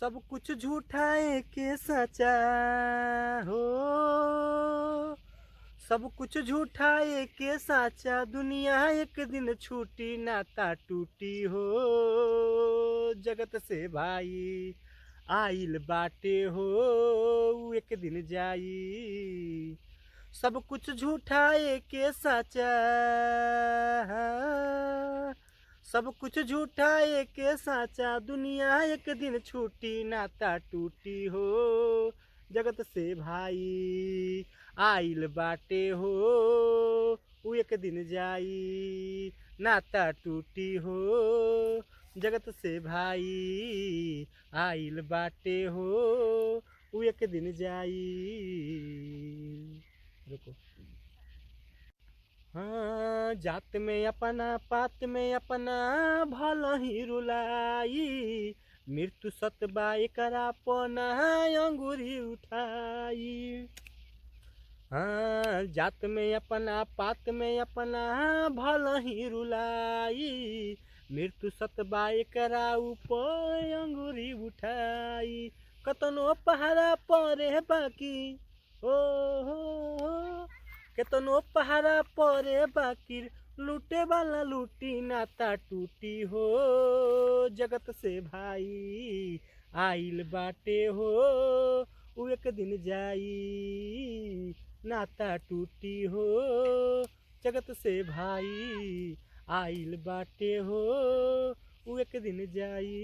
सब कुछ झूठा है के सचा हो। सब कुछ झूठा है के साचा, दुनिया एक दिन छूटी नाता टूटी हो। जगत से भाई आइल बाटे हो, ऊ एक दिन जाई। सब कुछ झूठा है के साचा, सब कुछ झूठा एक साचा, दुनिया एक दिन छूटी नाता टूटी हो। जगत से भाई आइल बाटे हो, ऊ एक दिन जाई। नाता टूटी हो, जगत से भाई आइल बाटे हो, ऊ एक दिन जाई। रुको। हाँ, जात में अपना पात में अपना भल ही रुलाई। मृत्यु सतबा एकरा पना अंगूरी उठाई। हाँ, जात में अपना पात में अपना भल ही रुलाई। मृत्यु सतबा एकरा ऊपर अंगूरी उठाई। कतनो पहाड़ा परे बाकी हो, केतनो पहाड़ा परे बाकी, लूटे वाला लूटी नाता टूटी हो। जगत से भाई आइल बाटे हो, ऊ एक दिन जाई। नाता टूटी हो, जगत से भाई आइल बाटे हो, ऊ एक दिन जाई।